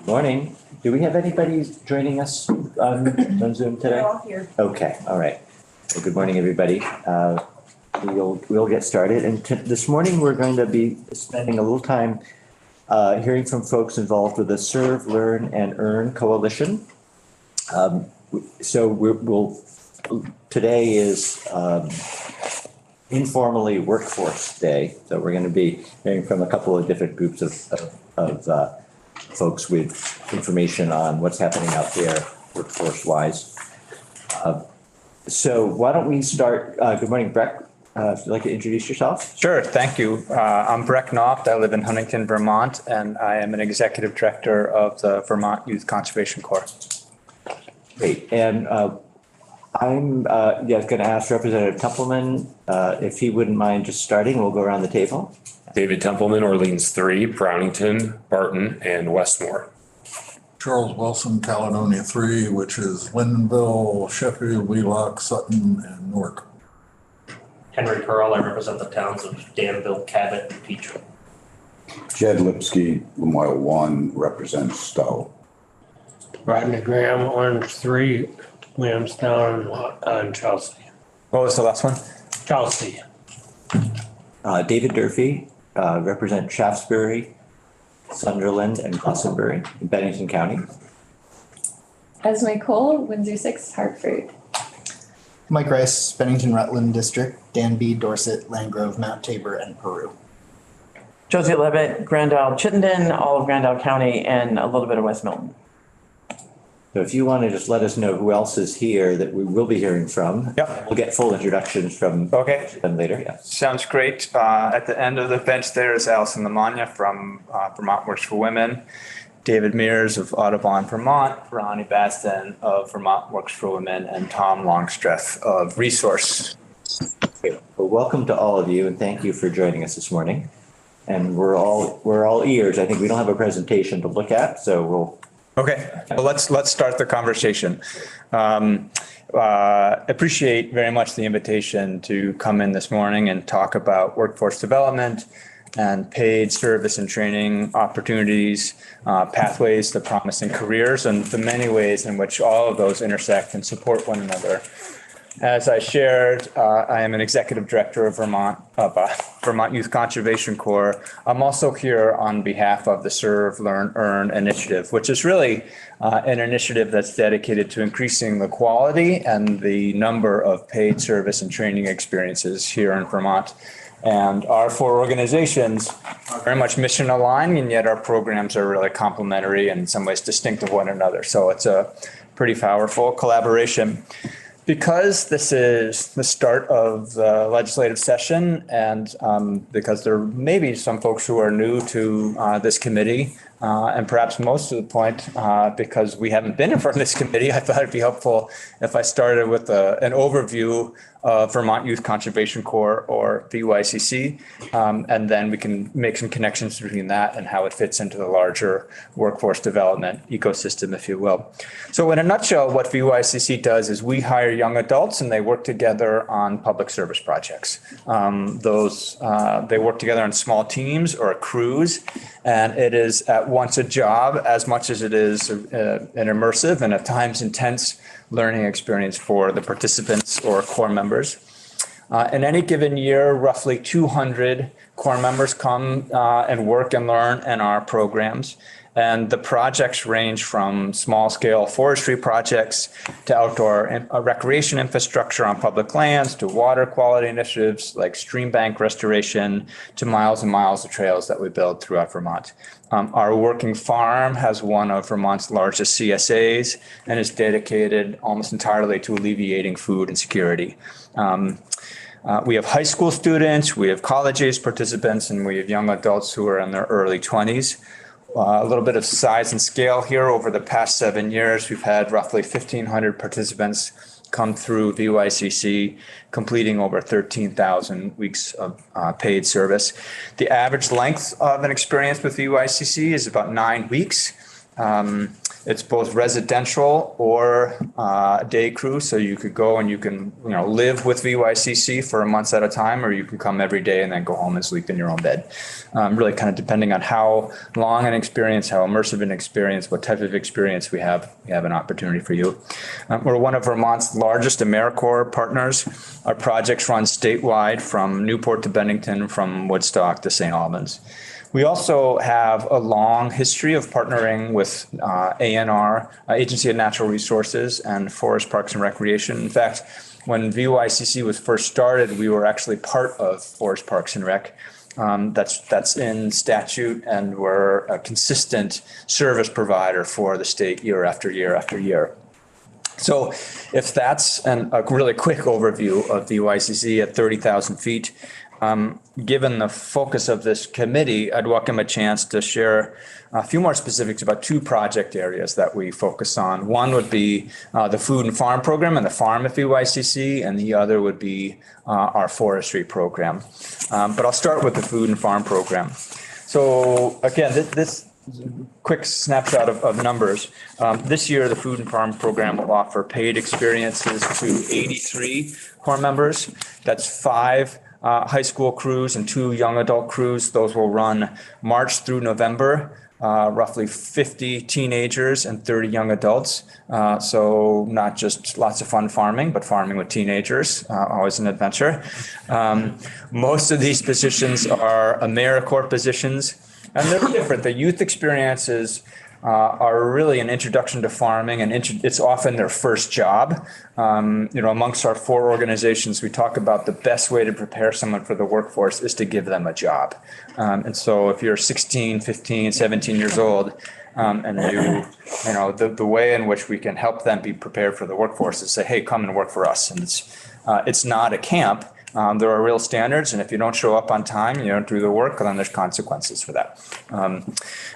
Morning. Do we have anybody joining us on Zoom today? They're all here. Okay, all right. Well, good morning, everybody. We'll get started. And this morning, we're going to be spending a little time hearing from folks involved with the Serve, Learn, and Earn Coalition. Today is informally Workforce Day. So we're going to be hearing from a couple of different groups of folks with information on what's happening out there workforce-wise. So why don't we start? Good morning, Breck. Would you like to introduce yourself? Sure, thank you. I'm Breck Knopf. I live in Huntington, Vermont, and I am an executive director of the Vermont Youth Conservation Corps. Great. And I'm going to ask Representative Templeman if he wouldn't mind just starting. We'll go around the table. David Templeman, Orleans 3, Brownington, Barton, and Westmore. Charles Wilson, Caledonia 3, which is Lyndonville, Sheffield, Wheelock, Sutton, and Newark. Henry Pearl, I represent the towns of Danville, Cabot, and Peachum. Jed Lipsky, Lamoille 1, represents Stowe. Rodney Graham, Orange 3, Williamstown, and Chelsea. What was the last one? Chelsea. David Durfee, represent Shaftesbury, Sunderland, and Glastonbury in Bennington County. Esme Cole, Windsor 6, Hartford. Mike Rice, Bennington Rutland District, Danby, Dorset, Landgrove, Mount Tabor, and Peru. Josie Levitt, Grand Isle, Chittenden, all of Grand Isle County, and a little bit of West Milton. So if you want to just let us know who else is here that we will be hearing from. Yep. We'll get full introductions from them later. Yeah. Sounds great. At the end of the bench there is Allison Lamagna from Vermont Works for Women, David Mears of Audubon, Vermont, Ronnie Baston of Vermont Works for Women, and Tom Longstreth of Resource. Okay. Well, welcome to all of you, and thank you for joining us this morning. And we're all ears. I think we don't have a presentation to look at, so we'll. Okay, well, let's start the conversation. Appreciate very much the invitation to come in this morning and talk about workforce development and paid service and training opportunities, pathways to promising careers, and the many ways in which all of those intersect and support one another. As I shared, I am an executive director of Vermont Youth Conservation Corps. I'm also here on behalf of the Serve, Learn, Earn initiative, which is really an initiative that's dedicated to increasing the quality and the number of paid service and training experiences here in Vermont. And our four organizations are very much mission aligned, and yet our programs are really complementary and in some ways distinct of one another. So it's a pretty powerful collaboration. Because this is the start of the legislative session, and because there may be some folks who are new to this committee, and perhaps most of the point, because we haven't been in front of this committee, I thought it'd be helpful if I started with an overview of Vermont Youth Conservation Corps, or VYCC, and then we can make some connections between that and how it fits into the larger workforce development ecosystem, if you will. So in a nutshell, what VYCC does is we hire young adults and they work together on public service projects. They work together in small teams or crews, and it is at once a job as much as it is an immersive and at times intense learning experience for the participants or Corps members. In any given year, roughly 200 Corps members come and work and learn in our programs. And the projects range from small-scale forestry projects to outdoor recreation infrastructure on public lands, to water quality initiatives like stream bank restoration, to miles and miles of trails that we build throughout Vermont. Our working farm has one of Vermont's largest CSAs and is dedicated almost entirely to alleviating food insecurity. We have high school students, we have college-age participants, and we have young adults who are in their early 20s. A little bit of size and scale here. Over the past 7 years, we've had roughly 1,500 participants come through VYCC, completing over 13,000 weeks of paid service. The average length of an experience with VYCC is about 9 weeks. It's both residential or day crew. So you could go and you can, live with VYCC for a month at a time, or you can come every day and then go home and sleep in your own bed. Really kind of depending on how long an experience, how immersive an experience, what type of experience we have an opportunity for you. We're one of Vermont's largest AmeriCorps partners. Our projects run statewide from Newport to Bennington, from Woodstock to St. Albans. We also have a long history of partnering with ANR, Agency of Natural Resources, and Forest Parks and Recreation. In fact, when VYCC was first started, we were actually part of Forest Parks and Rec. That's in statute, and we're a consistent service provider for the state year after year after year. So if that's a really quick overview of VYCC at 30,000 feet, given the focus of this committee, I'd welcome a chance to share a few more specifics about two project areas that we focus on. One would be the food and farm program and the farm at VYCC, and the other would be our forestry program. But I'll start with the food and farm program. So again, this quick snapshot of numbers. This year, the food and farm program will offer paid experiences to 83 Corps members. That's 5 high school crews and 2 young adult crews. Those will run March through November, roughly 50 teenagers and 30 young adults. So not just lots of fun farming, but farming with teenagers, always an adventure. Most of these positions are AmeriCorps positions, and they're different. The youth experiences are really an introduction to farming, and it's often their first job. Amongst our 4 organizations, we talk about the best way to prepare someone for the workforce is to give them a job. And so if you're 16, 15, 17 years old, and the way in which we can help them be prepared for the workforce is say, hey, come and work for us. And it's not a camp. There are real standards, and if you don't show up on time, you don't do the work, then there's consequences for that.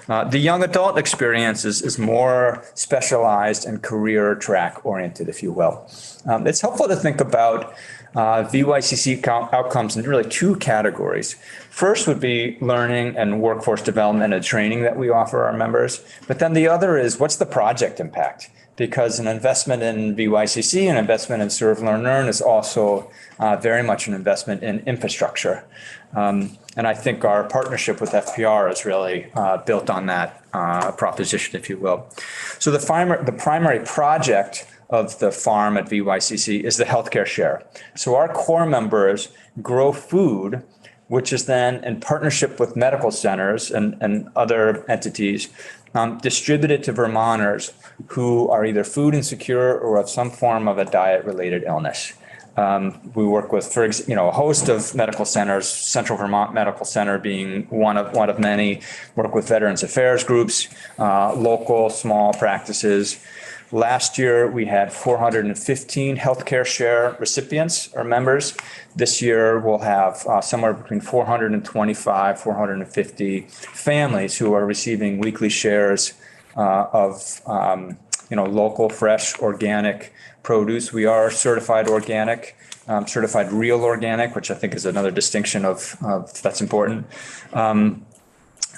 The young adult experience is more specialized and career track oriented, if you will. It's helpful to think about VYCC outcomes in really 2 categories. First would be learning and workforce development and training that we offer our members. But then the other is, what's the project impact? Because an investment in VYCC, an investment in Serve, Learn, Earn is also very much an investment in infrastructure. And I think our partnership with FPR is really built on that proposition, if you will. So the primary project of the farm at VYCC is the healthcare share. So our Corps members grow food, which is then in partnership with medical centers and other entities, distributed to Vermonters who are either food insecure or have some form of a diet-related illness. We work with, a host of medical centers, Central Vermont Medical Center being one of many. Work with Veterans Affairs groups, local small practices. Last year, we had 415 healthcare share recipients or members. This year, we'll have somewhere between 425, 450 families who are receiving weekly shares of local, fresh, organic produce. We are certified organic, certified real organic, which I think is another distinction of that's important.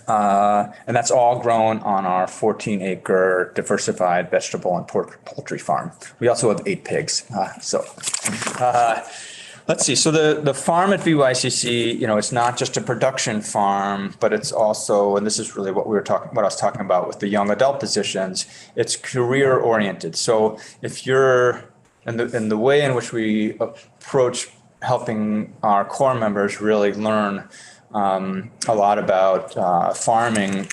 And that's all grown on our 14-acre diversified vegetable and poultry farm. We also have 8 pigs. Let's see. So the farm at VYCC, it's not just a production farm, but it's also, and this is really what I was talking about with the young adult positions, it's career oriented. So if you're in the way in which we approach helping our Corps members really learn a lot about farming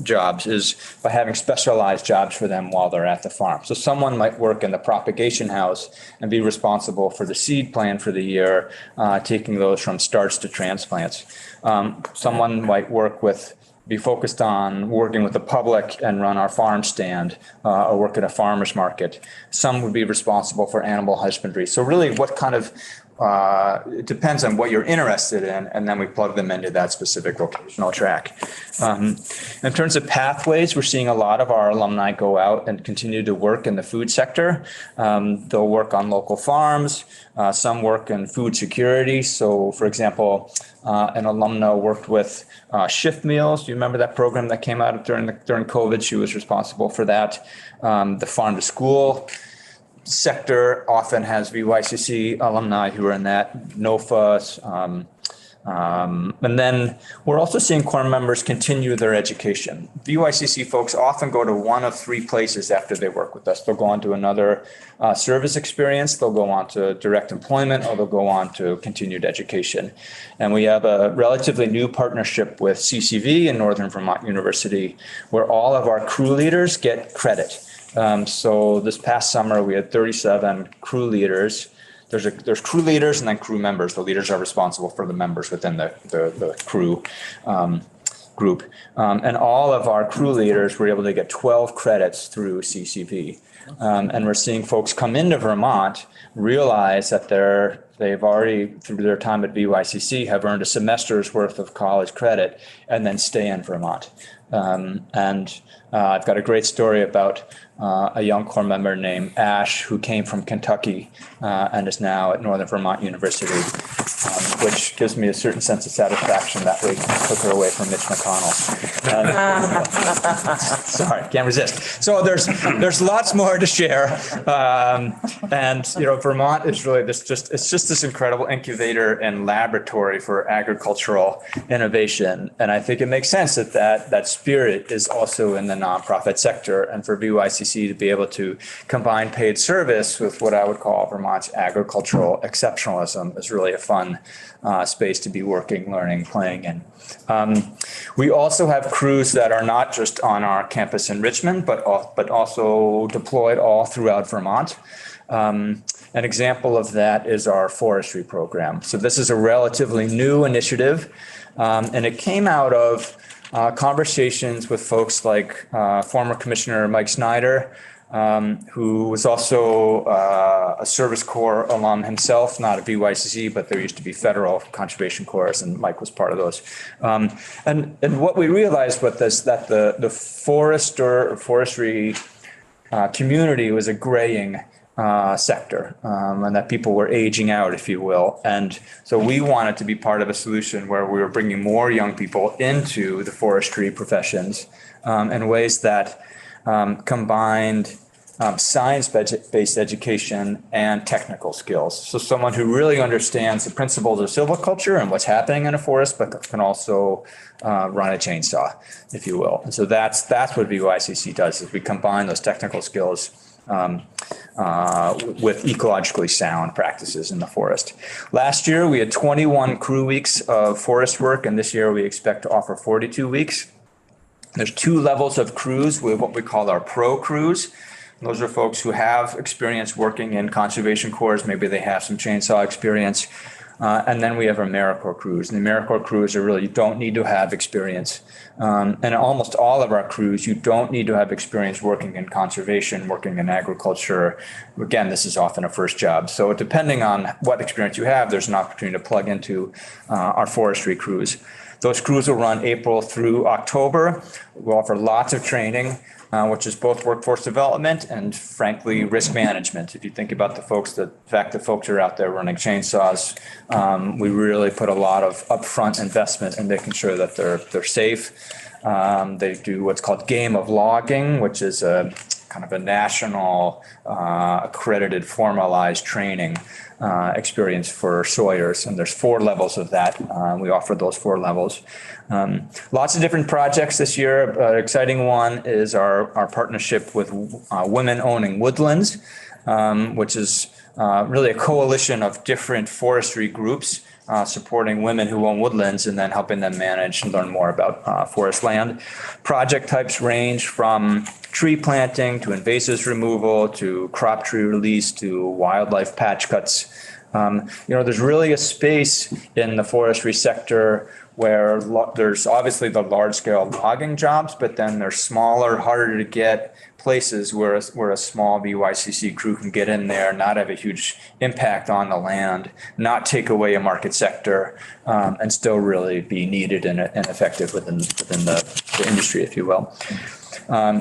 jobs is by having specialized jobs for them while they're at the farm. So someone might work in the propagation house and be responsible for the seed plan for the year, taking those from starts to transplants. Someone might be focused on working with the public and run our farm stand or work at a farmer's market. Some would be responsible for animal husbandry. So really what kind of it depends on what you're interested in, and then we plug them into that specific vocational track. In terms of pathways, we're seeing a lot of our alumni go out and continue to work in the food sector. They'll work on local farms. Some work in food security. So, for example, an alumna worked with Shift Meals. Do you remember that program that came out during COVID? She was responsible for that. The farm to school sector often has VYCC alumni who are in that, NOFA. And then we're also seeing core members continue their education. VYCC folks often go to one of three places after they work with us. They'll go on to another service experience, they'll go on to direct employment, or they'll go on to continued education. And we have a relatively new partnership with CCV and Northern Vermont University, where all of our crew leaders get credit. So this past summer, we had 37 crew leaders. There's crew leaders and then crew members. The leaders are responsible for the members within the crew group. And all of our crew leaders were able to get 12 credits through CCV. And we're seeing folks come into Vermont, realize that they've already, through their time at VYCC, have earned a semester's worth of college credit and then stay in Vermont. I've got a great story about a young core member named Ash who came from Kentucky and is now at Northern Vermont University, which gives me a certain sense of satisfaction that we took her away from Mitch McConnell. Sorry, can't resist. So there's lots more to share. Vermont is really it's just this incredible incubator and laboratory for agricultural innovation. And I think it makes sense that spirit is also in the nonprofit sector, and for VYCC to be able to combine paid service with what I would call Vermont's agricultural exceptionalism is really a fun space to be working, learning, playing in. We also have crews that are not just on our campus in Richmond, but also deployed all throughout Vermont. An example of that is our forestry program. So this is a relatively new initiative, and it came out of conversations with folks like former Commissioner Mike Snyder, who was also a Service Corps alum himself, not a VYCC, but there used to be federal conservation corps, and Mike was part of those. And what we realized with this, that the forestry community was a graying sector, and that people were aging out, if you will. And so we wanted to be part of a solution where we were bringing more young people into the forestry professions in ways that combined science-based education and technical skills. So someone who really understands the principles of silviculture and what's happening in a forest, but can also run a chainsaw, if you will. And so that's what VYCC does, is we combine those technical skills with ecologically sound practices in the forest. Last year, we had 21 crew weeks of forest work, and this year we expect to offer 42 weeks. There's two levels of crews. We have what we call our pro crews. Those are folks who have experience working in conservation corps. Maybe they have some chainsaw experience. And then we have our AmeriCorps crews. And the AmeriCorps crews are really, you don't need to have experience. And almost all of our crews, you don't need to have experience working in conservation, working in agriculture. Again, this is often a first job. So depending on what experience you have, there's an opportunity to plug into our forestry crews. Those crews will run April through October. We'll offer lots of training, which is both workforce development and, frankly, risk management. If you think about the fact that folks are out there running chainsaws, we really put a lot of upfront investment in making sure that they're safe. They do what's called game of logging, which is a kind of a national accredited formalized training experience for sawyers, and there's 4 levels of that. We offer those 4 levels. Lots of different projects this year. An exciting one is our partnership with Women Owning Woodlands, which is really a coalition of different forestry groups supporting women who own woodlands and then helping them manage and learn more about forest land. Project types range from tree planting to invasives removal to crop tree release to wildlife patch cuts. There's really a space in the forestry sector where there's obviously the large scale logging jobs, but then there's smaller, harder to get places where a small BYCC crew can get in there, not have a huge impact on the land, not take away a market sector, and still really be needed and effective within the industry, if you will.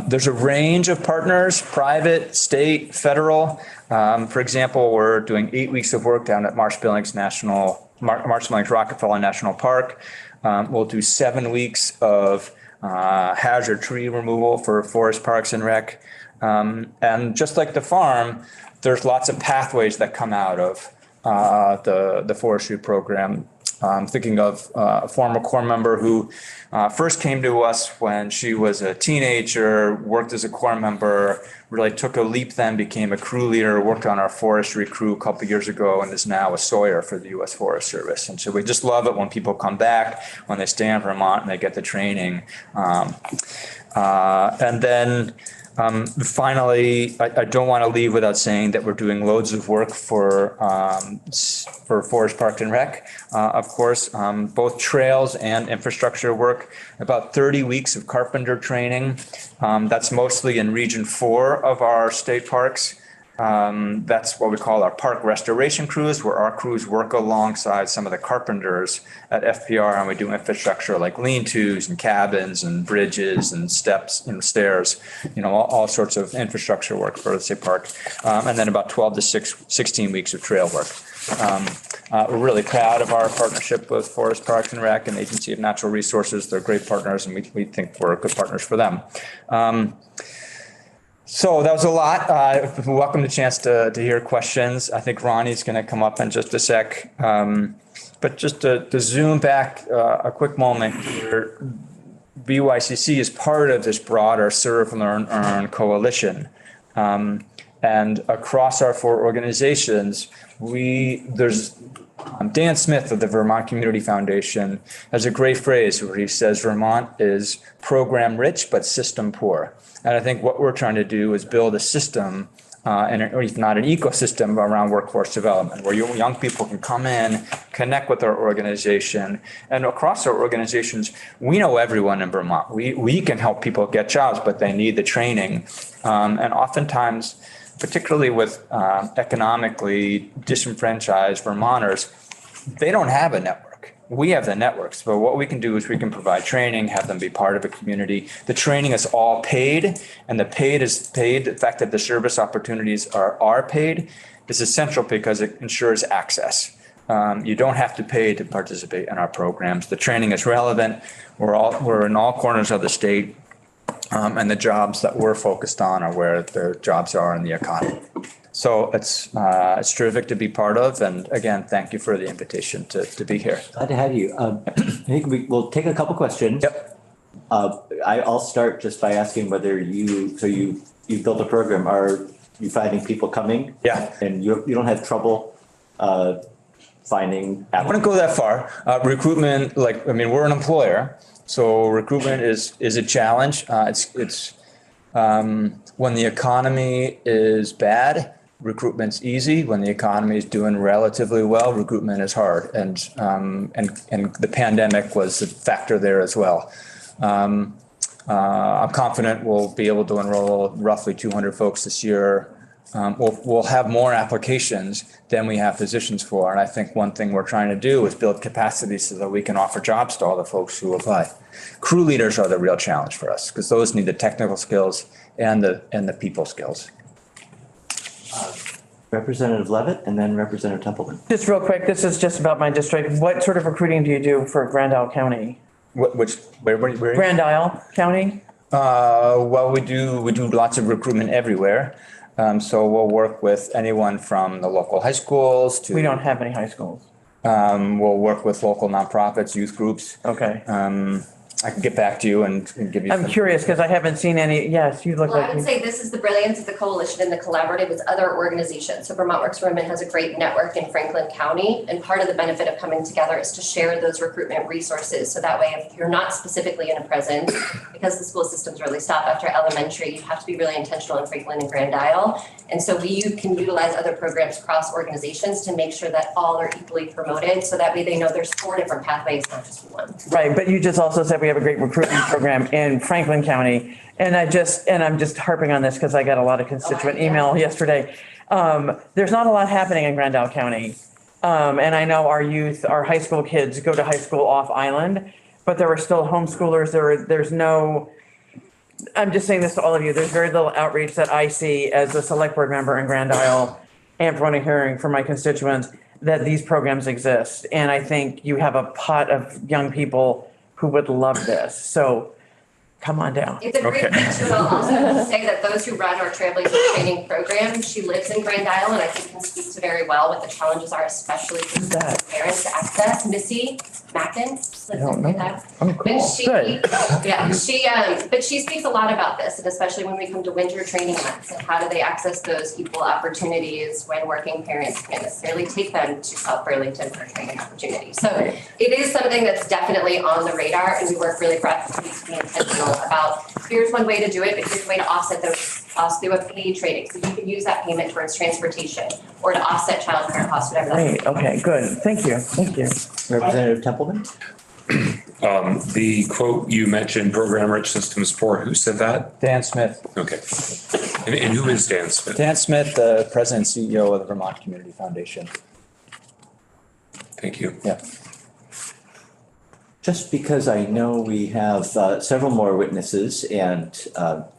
There's a range of partners, private, state, federal. For example, we're doing 8 weeks of work down at Marsh Billings Rockefeller National Park. We'll do 7 weeks of hazard tree removal for Forest Parks and Rec. And just like the farm, there's lots of pathways that come out of the forestry program. I'm thinking of a former Corps member who first came to us when she was a teenager, worked as a Corps member, really took a leap then, became a crew leader, worked on our forestry crew a couple of years ago, and is now a sawyer for the U.S. Forest Service. And so we just love it when people come back, when they stay in Vermont and they get the training. And then finally, I don't want to leave without saying that we're doing loads of work for Forest Park and Rec. Of course, both trails and infrastructure work, about 30 weeks of carpenter training. That's mostly in Region 4 of our state parks. That's what we call our park restoration crews, where our crews work alongside some of the carpenters at FPR, and we do infrastructure like lean-tos and cabins and bridges and steps and stairs, all sorts of infrastructure work for the state park. And then about 12 to 16 weeks of trail work. We're really proud of our partnership with Forest Parks and Rec and Agency of Natural Resources. They're great partners, and we think we're good partners for them. So that was a lot. Welcome the chance to hear questions. I think Ronnie's going to come up in just a sec. But just to zoom back a quick moment here, BYCC is part of this broader Serve, Learn, Earn coalition. And across our 4 organizations, there's Dan Smith of the Vermont Community Foundation has a great phrase where he says Vermont is program rich but system poor. And I think what we're trying to do is build a system, or if not an ecosystem around workforce development, where young people can come in, connect with our organization. And across our organizations, we know everyone in Vermont. We can help people get jobs, but they need the training. And oftentimes, particularly with economically disenfranchised Vermonters, they don't have a network. We have the networks, but what we can do is we can provide training, have them be part of a community. The training is all paid, and the fact that the service opportunities are paid is essential because it ensures access. You don't have to pay to participate in our programs. The training is relevant. We're in all corners of the state. And the jobs that we're focused on are where the jobs are in the economy. So it's terrific to be part of. And again, thank you for the invitation to be here. Glad to have you. I think we'll take a couple questions. Yep. I'll start just by asking whether you built a program. Are you finding people coming? Yeah. And you don't have trouble finding? I wouldn't go that far. Recruitment, we're an employer. So recruitment is a challenge. It's when the economy is bad, recruitment's easy. When the economy is doing relatively well, recruitment is hard. And the pandemic was a factor there as well. I'm confident we'll be able to enroll roughly 200 folks this year. We'll have more applications than we have positions for. And I think one thing we're trying to do is build capacity so that we can offer jobs to all the folks who apply. Crew leaders are the real challenge for us because those need the technical skills and the people skills. Representative Levitt and then Representative Templeman. Just real quick, this is just about my district. What sort of recruiting do you do for Grand Isle County? Where? Grand Isle County? Well, we do lots of recruitment everywhere. So we'll work with anyone from the local high schools to. We don't have any high schools. We'll work with local nonprofits, youth groups. Okay. I can get back to you and give you. I'm curious because I haven't seen any. Yes, you look Well, I like would you. say this is the brilliance of the coalition and the collaborative with other organizations. So Vermont Works for Women has a great network in Franklin County, and part of the benefit of coming together is to share those recruitment resources. So that way, if you're not specifically in a prison, because the school systems really stop after elementary, you have to be really intentional in Franklin and Grand Isle. And so we can utilize other programs across organizations to make sure that all are equally promoted. So that way they know there's 4 different pathways, not just one. Right, but you just also said we have a great recruitment program in Franklin County. And I'm just harping on this because I got a lot of constituent email yesterday. There's not a lot happening in Grand Isle County. And I know our youth, our high school kids go to high school off island, but there are still homeschoolers. There's no, I'm just saying this to all of you, there's very little outreach that I see as a select board member in Grand Isle and for running hearing for my constituents that these programs exist. And I think you have a pot of young people who would love this. So come on down. It's a great picture, and I'll also say that those who run our Trailblazer training program, she lives in Grand Isle, and I think can speak to very well what the challenges are, especially for parents to access. Missy Mackin lives in Grand Isle. Oh, cool. And she, Good. yeah, but she speaks a lot about this, and especially when we come to winter training months, and how do they access those equal opportunities when working parents can't necessarily take them to South Burlington for training opportunities. So it is something that's definitely on the radar, and we work really proactively to be intentional about here's one way to do it, but here's a way to offset those costs through a paid training. So you can use that payment towards transportation or to offset childcare costs, whatever that is. Great, okay, good. Thank you. Representative Templeman? The quote you mentioned, program rich system support, who said that? Dan Smith. Okay. And who is Dan Smith? Dan Smith, the president and CEO of the Vermont Community Foundation. Thank you. Yeah. Just because I know we have several more witnesses and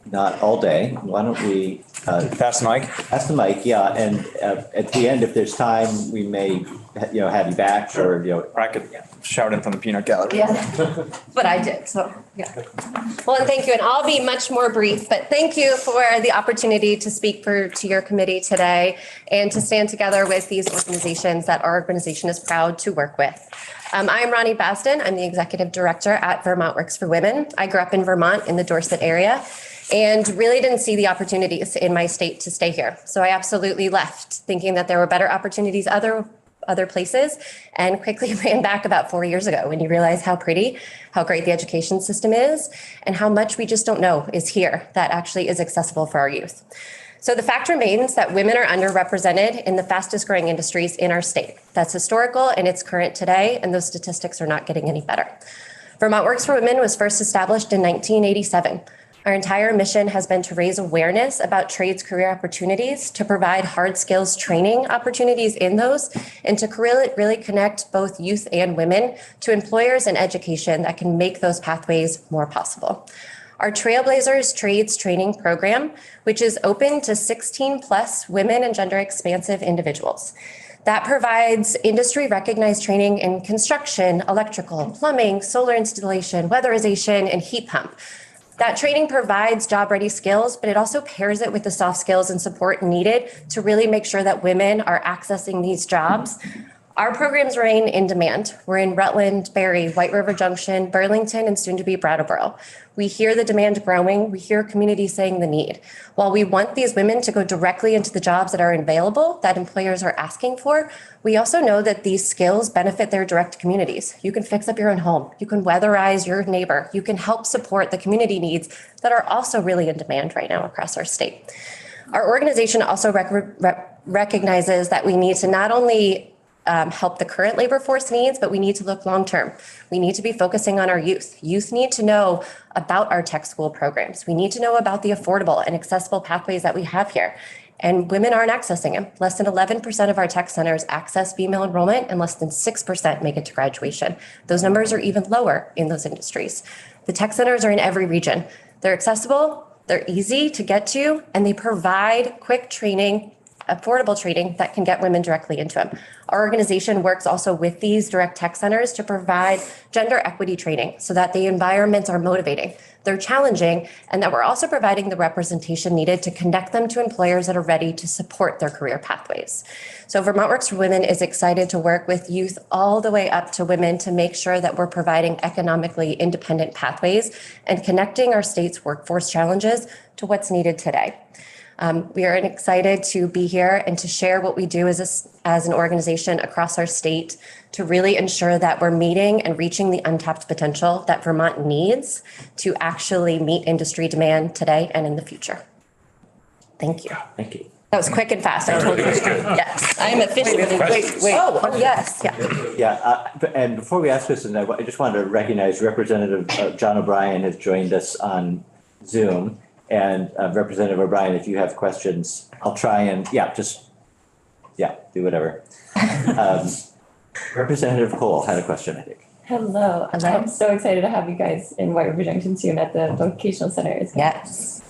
not all day, why don't we Pass the mic. pass the mic? Yeah, and at the end, if there's time, we may, have you back or, I could shout in from the peanut gallery. Yeah, but I did, so, yeah. Well, and thank you, and I'll be much more brief, but thank you for the opportunity to speak to your committee today and to stand together with these organizations that our organization is proud to work with. I'm Ronnie Basden. I'm the executive director at Vermont Works for Women. I grew up in Vermont in the Dorset area and really didn't see the opportunities in my state to stay here. So I absolutely left thinking that there were better opportunities other places and quickly ran back about 4 years ago when you realize how great the education system is and how much we just don't know is here that actually is accessible for our youth. So the fact remains that women are underrepresented in the fastest growing industries in our state. That's historical and it's current today, and those statistics are not getting any better. Vermont Works for Women was first established in 1987. Our entire mission has been to raise awareness about trades career opportunities, to provide hard skills training opportunities in those, and to really connect both youth and women to employers and education that can make those pathways more possible. Our Trailblazers Trades Training Program, which is open to 16 plus women and gender expansive individuals. That provides industry recognized training in construction, electrical, plumbing, solar installation, weatherization, and heat pump. That training provides job-ready skills, but it also pairs it with the soft skills and support needed to really make sure that women are accessing these jobs. Our programs remain in demand. We're in Rutland, Barre, White River Junction, Burlington, and soon to be Brattleboro. We hear the demand growing. We hear communities saying the need. While we want these women to go directly into the jobs that are available, that employers are asking for, we also know that these skills benefit their direct communities. You can fix up your own home. You can weatherize your neighbor. You can help support the community needs that are also really in demand right now across our state. Our organization also recognizes that we need to not only help the current labor force needs, but we need to look long-term. We need to be focusing on our youth. Youth need to know about our tech school programs. We need to know about the affordable and accessible pathways that we have here. And women aren't accessing them. Less than 11% of our tech centers access female enrollment and less than 6% make it to graduation. Those numbers are even lower in those industries. The tech centers are in every region. They're accessible, they're easy to get to, and they provide quick training, affordable training that can get women directly into them. Our organization works also with these direct tech centers to provide gender equity training so that the environments are motivating. they're challenging, and that we're also providing the representation needed to connect them to employers that are ready to support their career pathways. So Vermont Works for Women is excited to work with youth all the way up to women to make sure that we're providing economically independent pathways and connecting our state's workforce challenges to what's needed today. We are excited to be here and to share what we do as an organization across our state to really ensure that we're meeting and reaching the untapped potential that Vermont needs to actually meet industry demand today and in the future. Thank you. Thank you. That was quick and fast. I told you. Yes, I am efficient. Wait. Oh, yes, yeah. Yeah, and before we ask this, I just wanted to recognize Representative John O'Brien has joined us on Zoom. And Representative O'Brien, if you have questions, I'll try and, do whatever. Representative Cole had a question, I think. Hello. Hello. I'm so excited to have you guys in White River Junction soon at the vocational center. Yes,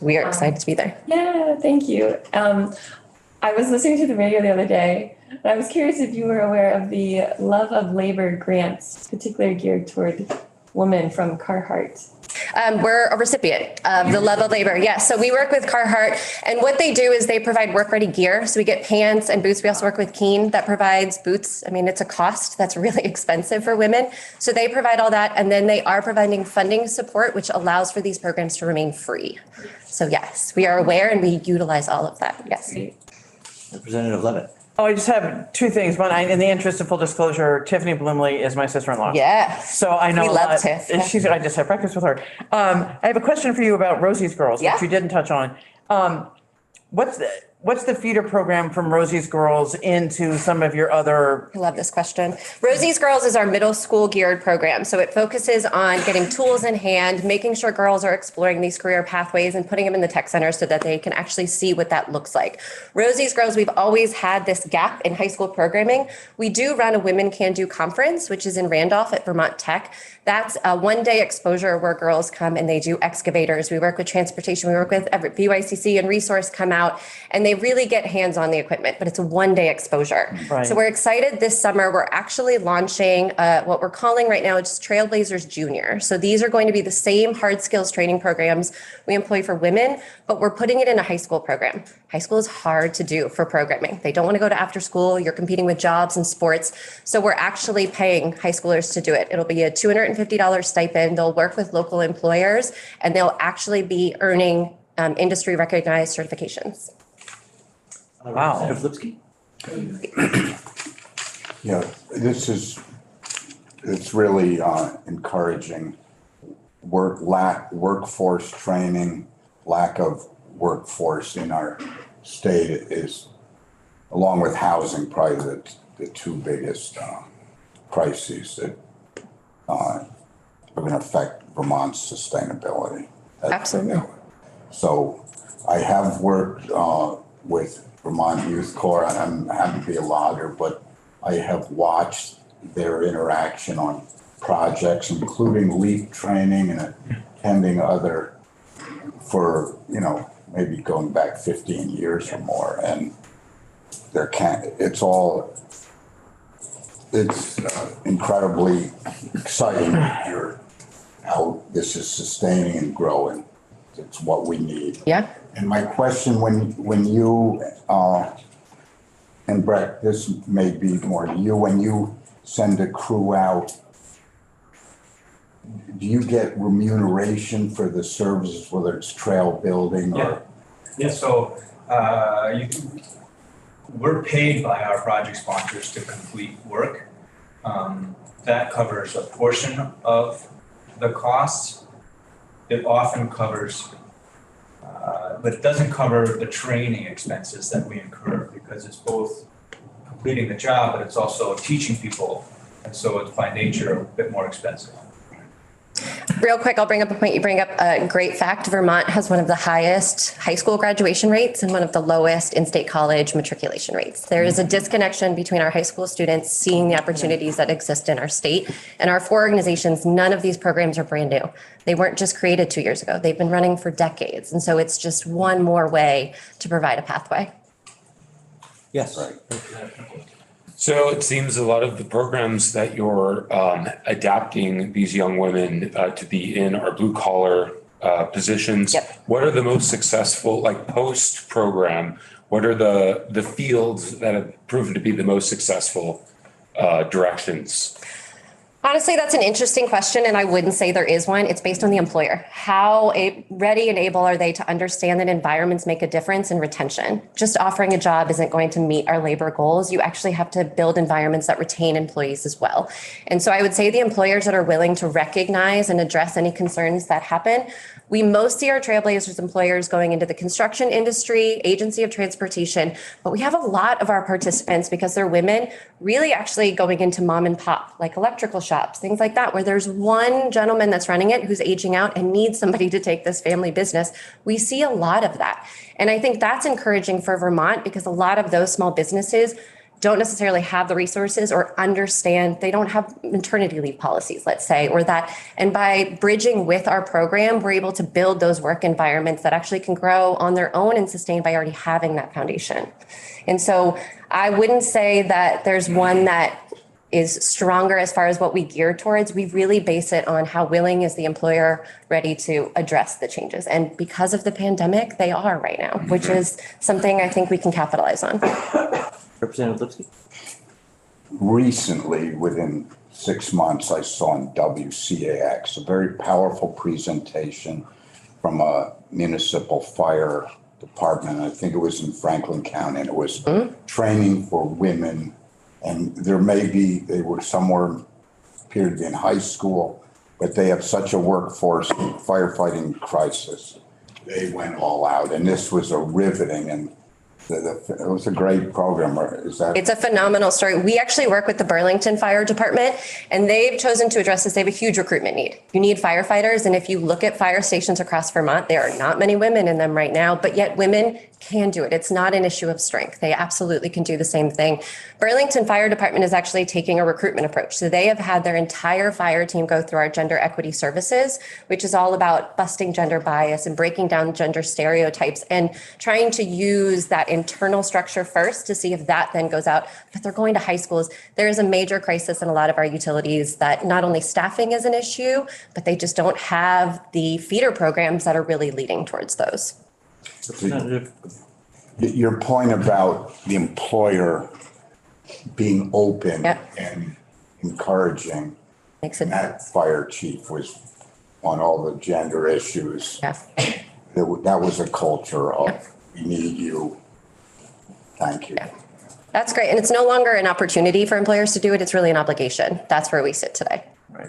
we are excited to be there. Yeah, thank you. I was listening to the radio the other day, and I was curious if you were aware of the Love of Labor grants, particularly geared toward women from Carhartt. We're a recipient of the Love of Labor. Yes. So we work with Carhartt, and what they do is they provide work ready gear. So we get pants and boots. We also work with Keen that provides boots. I mean, it's a cost that's really expensive for women. So they provide all that. And then they are providing funding support, which allows for these programs to remain free. So yes, we are aware and we utilize all of that. Yes. Representative Levitt. Oh, I just have two things. One, in the interest of full disclosure, Tiffany Bloomley is my sister-in-law. Yes. So I know We a love lot. Tiff. I just had breakfast with her. I have a question for you about Rosie's Girls, Yeah. which you didn't touch on. What's the feeder program from Rosie's Girls into some of your other? I love this question. Rosie's Girls is our middle school geared program. So it focuses on getting tools in hand, making sure girls are exploring these career pathways and putting them in the tech center so that they can actually see what that looks like. Rosie's Girls, we've always had this gap in high school programming. We do run a Women Can Do conference, which is in Randolph at Vermont Tech. That's a one-day exposure where girls come and they do excavators. We work with transportation. We work with BYCC and Resource come out, and they really get hands on the equipment, but it's a one-day exposure. Right. So we're excited this summer. We're actually launching what we're calling right now just Trailblazers Junior. So these are going to be the same hard skills training programs we employ for women, but we're putting it in a high school program. High school is hard to do for programming. They don't want to go to after school. You're competing with jobs and sports. So we're actually paying high schoolers to do it. It'll be a $250 stipend. They'll work with local employers, and they'll actually be earning industry recognized certifications. Wow. Representative Lipsky? Yeah, it's really encouraging. Workforce training, lack of workforce in our state is, along with housing, probably the two biggest crises that are going to affect Vermont's sustainability. Absolutely. So I have worked with Vermont Youth Corps, and I'm happy to be a logger, but I have watched their interaction on projects, including LEAP training and attending other for, maybe going back 15 years or more. And it's incredibly exciting to hear how this is sustaining and growing. It's what we need. Yeah. And my question, when you, and Brett, this may be more to you, when you send a crew out, do you get remuneration for the services, whether it's trail building or? Yeah, so we're paid by our project sponsors to complete work. That covers a portion of the costs. It often covers, but it doesn't cover the training expenses that we incur because it's both completing the job, but it's also teaching people. And so it's by nature a bit more expensive. Real quick, I'll bring up a point. You bring up a great fact. Vermont has one of the highest high school graduation rates and one of the lowest in-state college matriculation rates. There is a disconnection between our high school students seeing the opportunities that exist in our state. And our 4 organizations, none of these programs are brand new. They weren't just created 2 years ago. They've been running for decades. And so it's just one more way to provide a pathway. Yes. Right. So it seems a lot of the programs that you're adapting these young women to be in are blue collar positions. Yep. What are the most successful, like post program? What are the fields that have proven to be the most successful directions? Honestly, that's an interesting question, and I wouldn't say there is one. It's based on the employer. How ready and able are they to understand that environments make a difference in retention? Just offering a job isn't going to meet our labor goals. You actually have to build environments that retain employees as well. And so I would say the employers that are willing to recognize and address any concerns that happen, we most see our Trailblazers employers going into the construction industry, agency of transportation, but we have a lot of our participants, because they're women, really actually going into mom and pop, like electrical shops, things like that, where there's one gentleman that's running it who's aging out and needs somebody to take this family business. We see a lot of that. And I think that's encouraging for Vermont, because a lot of those small businesses don't necessarily have the resources or understand, they don't have maternity leave policies, let's say, or that. And by bridging with our program, we're able to build those work environments that actually can grow on their own and sustain by already having that foundation. And so I wouldn't say that there's one that is stronger as far as what we gear towards. We really base it on how willing is the employer ready to address the changes. And because of the pandemic, they are right now, which is something I think we can capitalize on. Representative Lipsky? Recently, within 6 months, I saw on WCAX a very powerful presentation from a municipal fire department. I think it was in Franklin County, and it was training for women. And they were somewhere, appeared to be in high school, but they have such a workforce firefighting crisis. They went all out, and this was a riveting and it was a great program. It's a phenomenal story. We actually work with the Burlington Fire Department, and they've chosen to address this. They have a huge recruitment need. You need firefighters. And if you look at fire stations across Vermont, there are not many women in them right now, but yet women can do it. It's not an issue of strength. They absolutely can do the same thing. Burlington Fire Department is actually taking a recruitment approach. So they have had their entire fire team go through our gender equity services, which is all about busting gender bias and breaking down gender stereotypes and trying to use that internal structure first to see if that then goes out. But they're going to high schools. There is a major crisis in a lot of our utilities that not only staffing is an issue, but they just don't have the feeder programs that are really leading towards those. Your point about the employer being open and encouraging, that fire chief was on all the gender issues. That was a culture of we need you. Thank you. That's great. And it's no longer an opportunity for employers to do it. It's really an obligation. That's where we sit today. Right.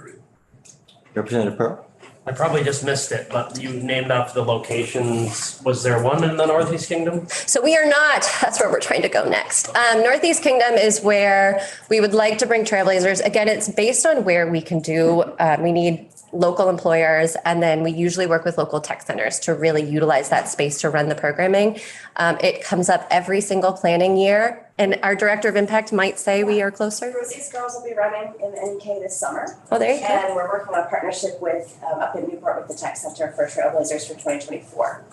Representative Pearl? I probably just missed it, but you named off the locations. Was there one in the Northeast Kingdom? So we are not. That's where we're trying to go next. Northeast Kingdom is where we would like to bring Trailblazers. Again, it's based on where we can do. We need local employers, and then we usually work with local tech centers to really utilize that space to run the programming. It comes up every single planning year. And our director of impact might say we are closer. Northeast Girls will be running in the NK this summer. Oh, there you go. And we're working on a partnership with, up in Newport with the Tech Center for Trailblazers for 2024.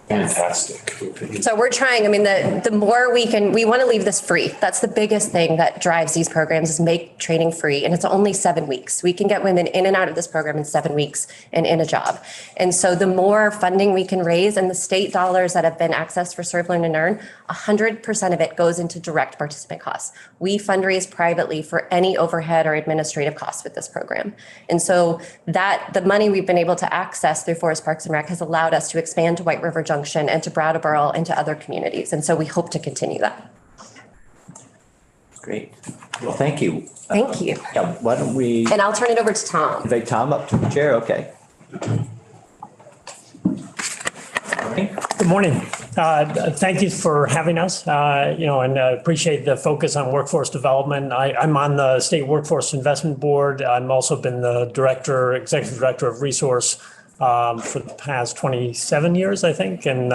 Fantastic. So we're trying, I mean, the more we want to leave this free. That's the biggest thing that drives these programs is make training free. And it's only 7 weeks. We can get women in and out of this program in 7 weeks and in a job. And so the more funding we can raise, and the state dollars that have been accessed for Serve, Learn, and Earn, 100% of it goes into direct participant costs. We fundraise privately for any overhead or administrative costs with this program. And so that the money we've been able to access through Forest Parks and Rec has allowed us to expand to White River Junction and to Brattleboro and to other communities. And so we hope to continue that. Great. Well, thank you. Thank you. Yeah, why don't we And I'll turn it over to Tom. invite Tom up to the chair? Okay. Good morning. Thank you for having us, and appreciate the focus on workforce development. I'm on the State Workforce Investment Board. I've also been the executive director of Resource for the past 27 years, I think. And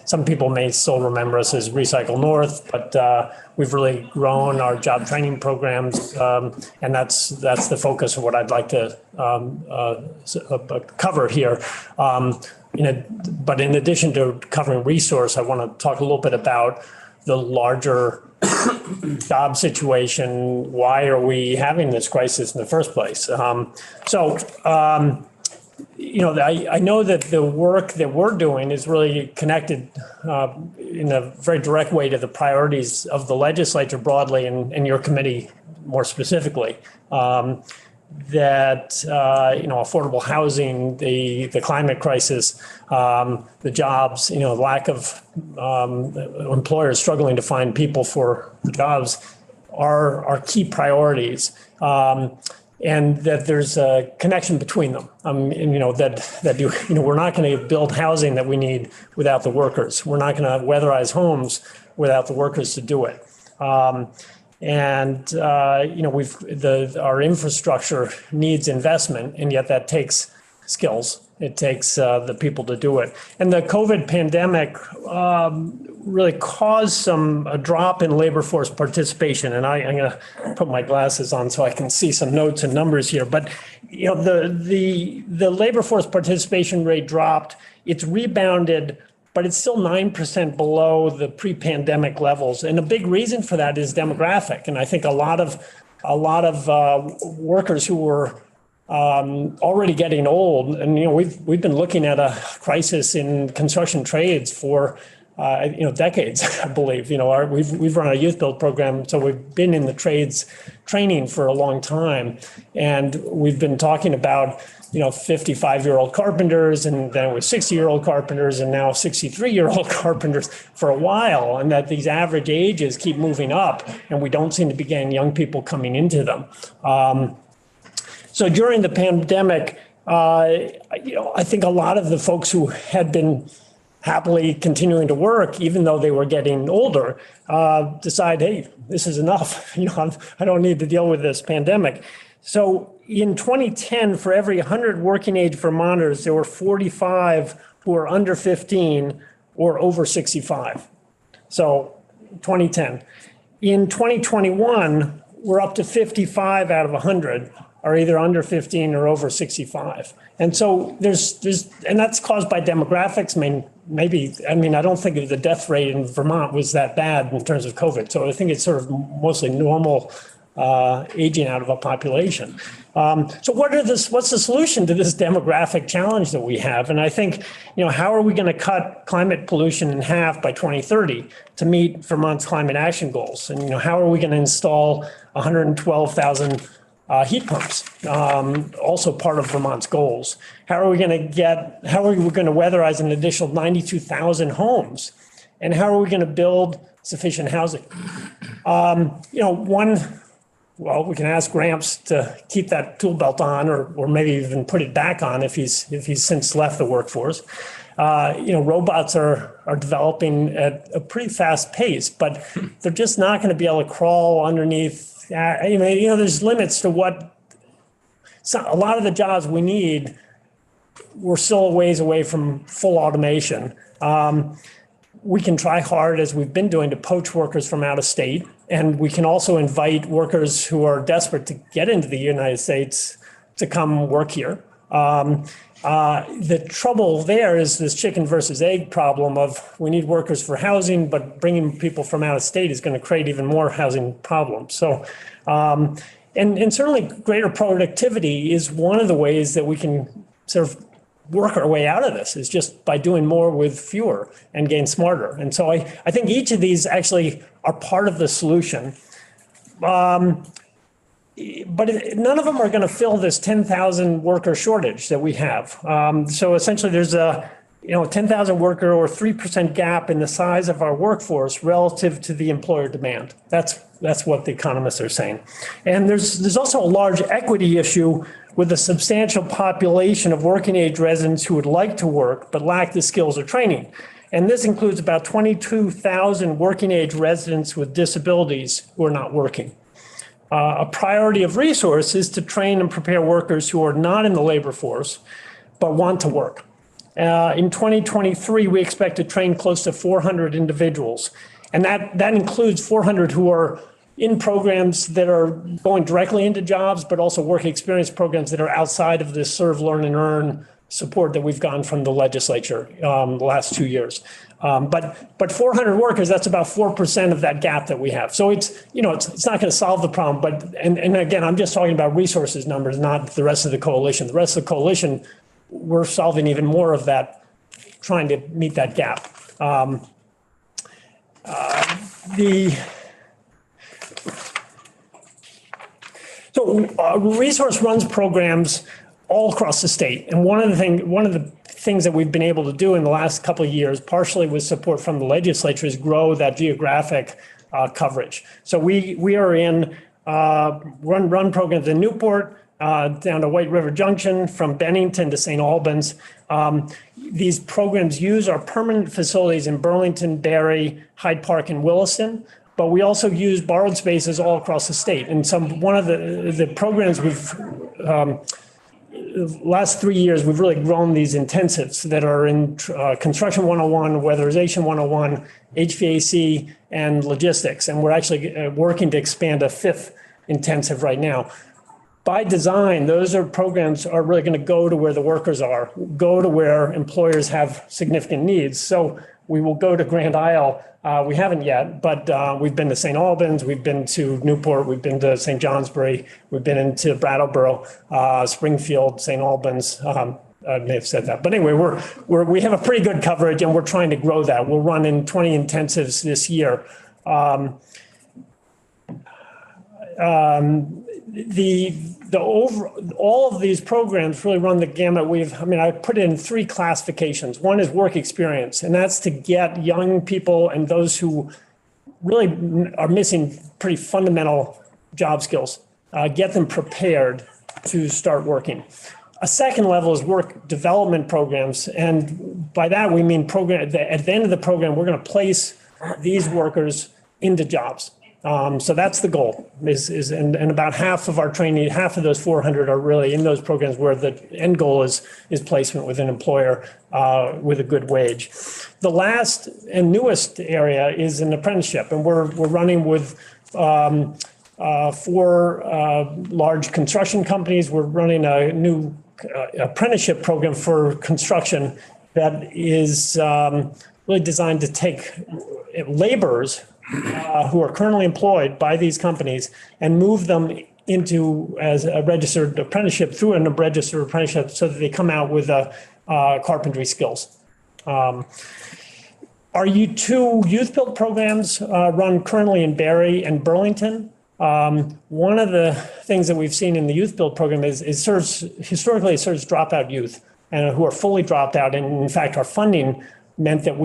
some people may still remember us as Recycle North, but we've really grown our job training programs. And that's the focus of what I'd like to cover here. But in addition to covering Resource, I want to talk a little bit about the larger job situation. Why are we having this crisis in the first place? I know that the work that we're doing is really connected in a very direct way to the priorities of the legislature broadly and your committee more specifically. Affordable housing, the climate crisis, the jobs, lack of employers struggling to find people for the jobs are key priorities. And that there's a connection between them. We're not going to build housing that we need without the workers. We're not going to weatherize homes without the workers to do it. Our infrastructure needs investment, and yet that takes skills. It takes the people to do it. And the COVID pandemic really caused a drop in labor force participation. And I'm going to put my glasses on so I can see some notes and numbers here. But the labor force participation rate dropped. It's rebounded, but it's still 9% below the pre-pandemic levels. And a big reason for that is demographic. And I think a lot of workers who were already getting old, and we've been looking at a crisis in construction trades for decades, I believe. We've run a youth build program, so we've been in the trades training for a long time, and we've been talking about 55-year-old carpenters, and then it was 60-year-old carpenters, and now 63-year-old carpenters for a while, and that these average ages keep moving up, and we don't seem to be getting young people coming into them. So during the pandemic, I think a lot of the folks who had been happily continuing to work, even though they were getting older, decide, hey, this is enough. I don't need to deal with this pandemic. So in 2010, for every 100 working age Vermonters, there were 45 who were under 15 or over 65. So 2010. In 2021, we're up to 55 out of 100 are either under 15 or over 65. And so and that's caused by demographics. I don't think the death rate in Vermont was that bad in terms of COVID. So I think it's sort of mostly normal aging out of a population. So what's the solution to this demographic challenge that we have? And I think, how are we going to cut climate pollution in half by 2030 to meet Vermont's climate action goals? And, how are we going to install 112,000 heat pumps, also part of Vermont's goals? How are we going to weatherize an additional 92,000 homes? And how are we going to build sufficient housing? We can ask Gramps to keep that tool belt on, or maybe even put it back on if he's since left the workforce. Robots are developing at a pretty fast pace, but they're just not going to be able to crawl underneath. There's limits to what a lot of the jobs we need. We're still a ways away from full automation. We can try hard, as we've been doing, to poach workers from out of state. And we can also invite workers who are desperate to get into the United States to come work here. The trouble there is this chicken versus egg problem of we need workers for housing, but bringing people from out of state is going to create even more housing problems. So, and certainly greater productivity is one of the ways that we can sort of work our way out of this, is just by doing more with fewer and getting smarter. And so I think each of these actually are part of the solution. But none of them are going to fill this 10,000 worker shortage that we have. So essentially there's a 10,000 worker or 3% gap in the size of our workforce relative to the employer demand. That's what the economists are saying. And there's also a large equity issue with a substantial population of working age residents who would like to work but lack the skills or training. And this includes about 22,000 working age residents with disabilities who are not working. A priority of resource is to train and prepare workers who are not in the labor force but want to work. In 2023, we expect to train close to 400 individuals. And that includes 400 who are in programs that are going directly into jobs, but also work experience programs that are outside of this serve, learn, and earn support that we've gotten from the legislature the last 2 years. But 400 workers, that's about 4% of that gap that we have. So it's not going to solve the problem. But and again, I'm just talking about resources numbers, not the rest of the coalition. The rest of the coalition, we're solving even more of that, trying to meet that gap. Resource runs programs all across the state. And one of the things that we've been able to do in the last couple of years, partially with support from the legislature, is grow that geographic coverage. So we are in run programs in Newport, down to White River Junction, from Bennington to St. Albans. These programs use our permanent facilities in Burlington, Barry, Hyde Park, and Williston. But we also use borrowed spaces all across the state. And one of the programs we've last 3 years, we've really grown these intensives that are in Construction 101, Weatherization 101, HVAC, and Logistics. And we're actually working to expand a 5th intensive right now. By design, those programs are really going to go to where the workers are, go to where employers have significant needs. So we will go to Grand Isle. We haven't yet, but we've been to St. Albans, we've been to Newport, we've been to St. Johnsbury, we've been into Brattleboro, Springfield, St. Albans. I may have said that, but anyway, we have a pretty good coverage, and we're trying to grow that. We'll run in 20 intensives this year. All of these programs really run the gamut. I put it in 3 classifications. One is work experience, and that's to get young people and those who really are missing pretty fundamental job skills, get them prepared to start working. A second level is work development programs, and by that we mean at the end of the program, we're going to place these workers into jobs. So that's the goal, and about half of our training, half of those 400 are really in those programs where the end goal is placement with an employer with a good wage. The last and newest area is an apprenticeship, and we're running with 4 large construction companies. We're running a new apprenticeship program for construction that is really designed to take laborers who are currently employed by these companies and move them into as a registered apprenticeship through a registered apprenticeship so that they come out with carpentry skills. Our two youth build programs run currently in Barry and Burlington. One of the things that we've seen in the youth build program is historically it serves dropout youth and who are fully dropped out. And in fact, our funding meant that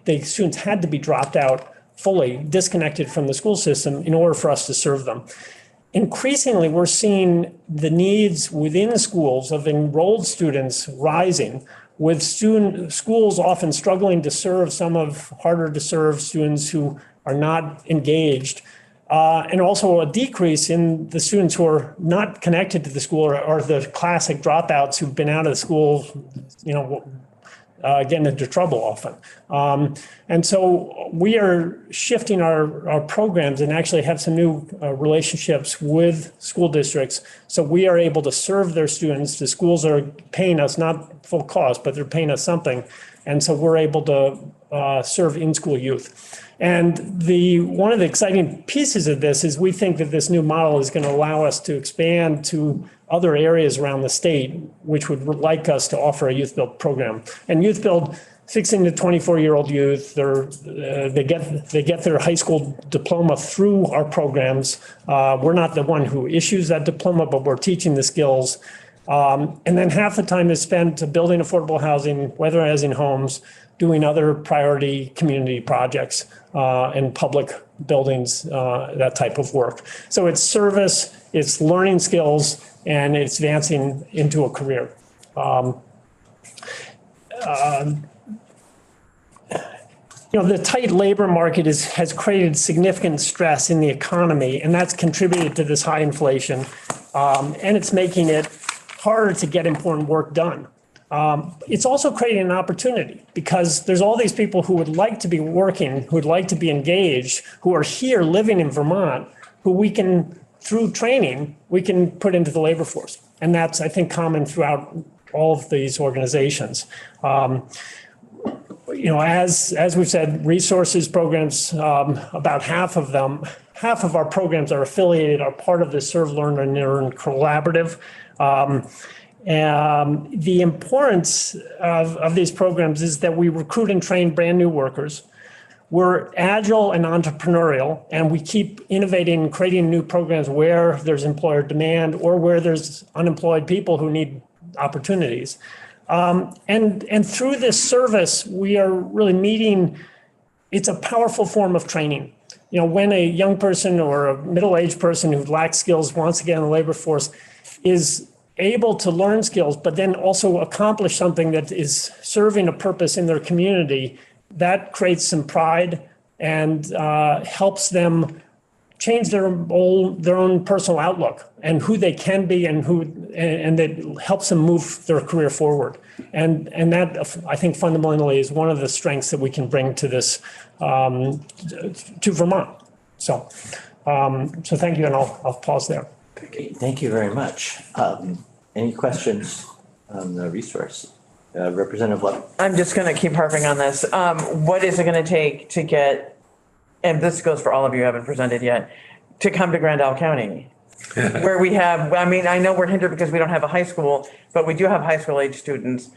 the students had to be dropped out fully, disconnected from the school system in order for us to serve them. Increasingly, we're seeing the needs within schools of enrolled students rising, with schools often struggling to serve some of harder to serve students who are not engaged, and also a decrease in the students who are not connected to the school or the classic dropouts who've been out of the school, getting into trouble often. And so we are shifting our programs and actually have some new relationships with school districts. So we are able to serve their students. The schools are paying us, not full cost, but they're paying us something. And so we're able to serve in-school youth. And one of the exciting pieces of this is we think that this new model is going to allow us to expand to other areas around the state, which would like us to offer a youth build program. And youth build, 16 to 24-year-old youth, they get their high school diploma through our programs. We're not the one who issues that diploma, but we're teaching the skills. And then half the time is spent building affordable housing, weatherizing homes, doing other priority community projects and public buildings, that type of work. So it's service, it's learning skills, and it's advancing into a career. The tight labor market has created significant stress in the economy, and that's contributed to this high inflation. And it's making it harder to get important work done. It's also creating an opportunity because there's all these people who would like to be working, who would like to be engaged, who are here living in Vermont, who we can, through training, we can put into the labor force. And that's, I think, common throughout all of these organizations. as we've said, resources programs, about half of our programs are affiliated, are part of the Serve, Learn, and Earn collaborative. The importance of these programs is that we recruit and train brand new workers. We're agile and entrepreneurial, and we keep innovating and creating new programs where there's employer demand or where there's unemployed people who need opportunities. And through this service, we are really meeting, it's a powerful form of training. When a young person or a middle-aged person who lacks skills wants to get in the labor force is able to learn skills, but then also accomplish something that is serving a purpose in their community, that creates some pride and helps them change their own personal outlook and who they can be and it helps them move their career forward. And that, I think, fundamentally is one of the strengths that we can bring to this, to Vermont. So thank you, and I'll pause there. Thank you very much. Any questions on the resource? Representative Love? I'm just going to keep harping on this. What is it going to take to get, and this goes for all of you who haven't presented yet, to come to Grand Isle County? Where we have, I know we're hindered because we don't have a high school, but we do have high school age students.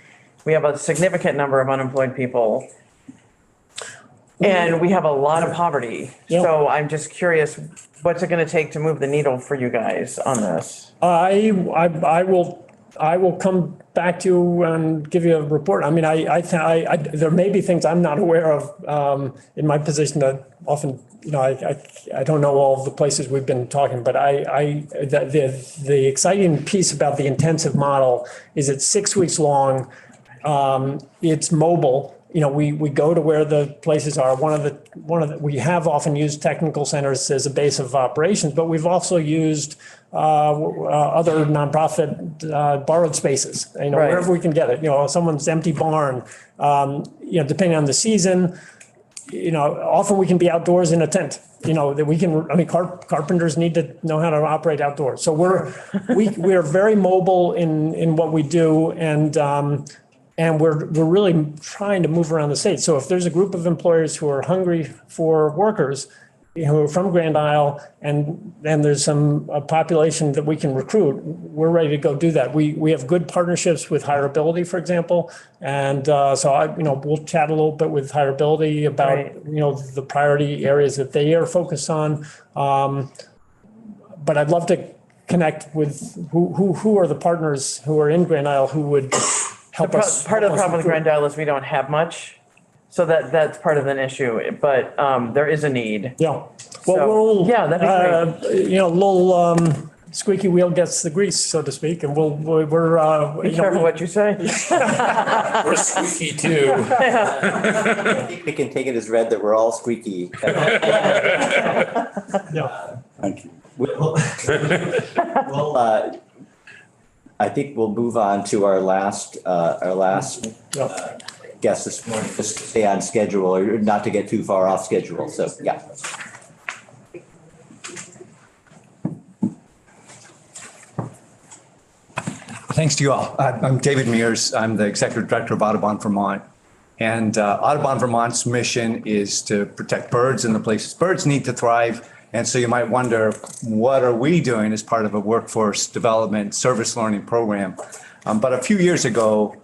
We have a significant number of unemployed people. And we have a lot of poverty. Yeah. So I'm just curious, what's it going to take to move the needle for you guys on this? I will come back to you and give you a report. There may be things I'm not aware of in my position that often, I don't know all of the places we've been talking, but the exciting piece about the intensive model is it's 6 weeks long. It's mobile. We go to where the places are. We have often used technical centers as a base of operations, but we've also used other nonprofit borrowed spaces, wherever we can get it, someone's empty barn, depending on the season, often we can be outdoors in a tent, that we can, carpenters need to know how to operate outdoors. So we are very mobile in what we do. And we're really trying to move around the state. So if there's a group of employers who are hungry for workers, who are from Grand Isle, and there's a population that we can recruit, we're ready to go do that. We have good partnerships with Hireability, for example, and we'll chat a little bit with Hireability about the priority areas that they are focused on. But I'd love to connect with who are the partners who are in Grand Isle who would help us. Part of the problem with Grand Isle is we don't have much. So that's part of an issue, but there is a need. Yeah. Well, that'd be great. Little squeaky wheel gets the grease, so to speak, and we're be careful what you say. We're squeaky too. I think we can take it as read that we're all squeaky. Yeah. Thank you. I think we'll move on to our last guest this morning, just to stay on schedule or not to get too far off schedule. So, yeah. Thanks to you all. I'm David Mears. I'm the Executive Director of Audubon Vermont. And Audubon Vermont's mission is to protect birds in the places birds need to thrive. And so you might wonder, what are we doing as part of a workforce development service learning program? But a few years ago,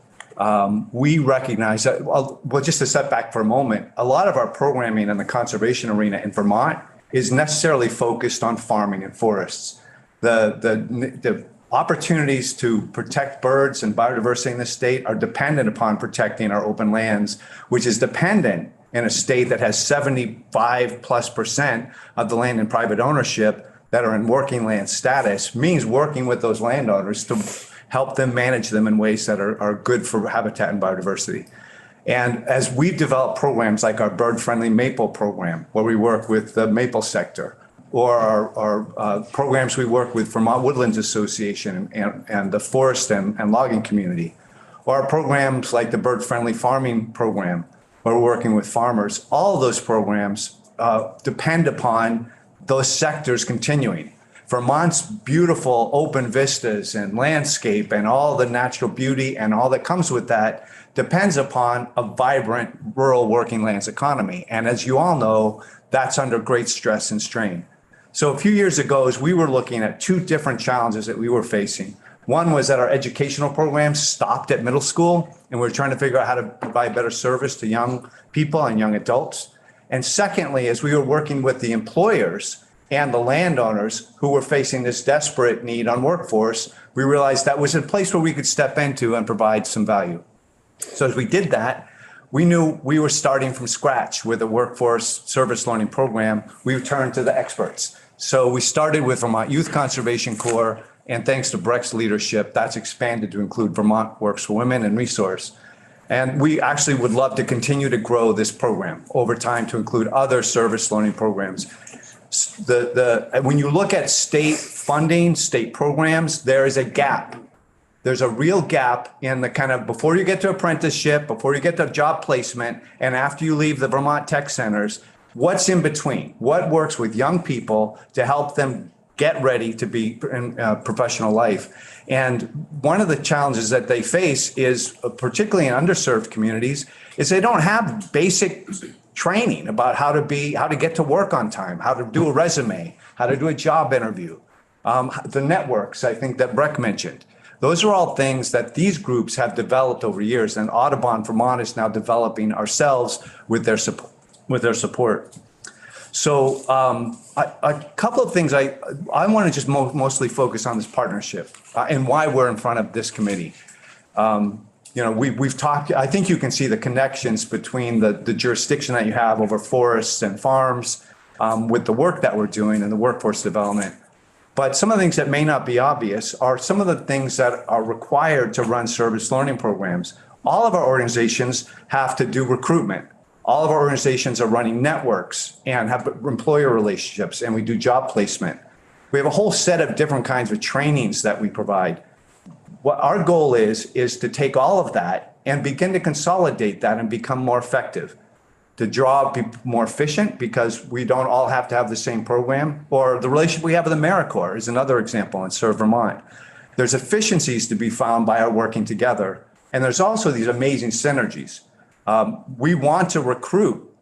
we recognized that, well, just to step back for a moment, a lot of our programming in the conservation arena in Vermont is necessarily focused on farming and forests. The opportunities to protect birds and biodiversity in the state are dependent upon protecting our open lands, which is dependent in a state that has 75+% of the land in private ownership that are in working land status, means working with those landowners to help them manage them in ways that are good for habitat and biodiversity. And as we've developed programs like our bird-friendly maple program, where we work with the maple sector, or our programs we work with Vermont Woodlands Association and the forest and logging community, or our programs like the bird-friendly farming program, where we're working with farmers, all of those programs depend upon those sectors continuing. Vermont's beautiful open vistas and landscape and all the natural beauty and all that comes with that depends upon a vibrant rural working lands economy. And as you all know, that's under great stress and strain. So a few years ago, as we were looking at two different challenges that we were facing. One was that our educational programs stopped at middle school, and we were trying to figure out how to provide better service to young people and young adults. And secondly, as we were working with the employers and the landowners who were facing this desperate need on workforce, we realized that was a place where we could step into and provide some value. So as we did that, we knew we were starting from scratch with a workforce service learning program. We turned to the experts. So we started with Vermont Youth Conservation Corps, and thanks to Brecht's leadership, that's expanded to include Vermont Works for Women and Resource. And we actually would love to continue to grow this program over time to include other service learning programs. When you look at state funding, state programs, there is a gap. There's a real gap in the kind of before you get to apprenticeship, before you get to job placement, and after you leave the Vermont Tech Centers, what's in between? What works with young people to help them get ready to be in professional life? And one of the challenges that they face is, particularly in underserved communities, is they don't have basic training about how to get to work on time, how to do a resume, how to do a job interview, the networks, I think that Brecht mentioned. Those are all things that these groups have developed over years, and Audubon Vermont is now developing ourselves with their support. So a couple of things I want to just mostly focus on this partnership and why we're in front of this committee. We've talked, I think you can see the connections between the jurisdiction that you have over forests and farms with the work that we're doing and the workforce development. But some of the things that may not be obvious are some of the things that are required to run service learning programs. All of our organizations have to do recruitment. All of our organizations are running networks and have employer relationships, and we do job placement. We have a whole set of different kinds of trainings that we provide. What our goal is to take all of that and begin to consolidate that and become more effective. The job be more efficient because we don't all have to have the same program, or the relationship we have with AmeriCorps is another example in Serve Vermont. There's efficiencies to be found by our working together. And there's also these amazing synergies. We want to recruit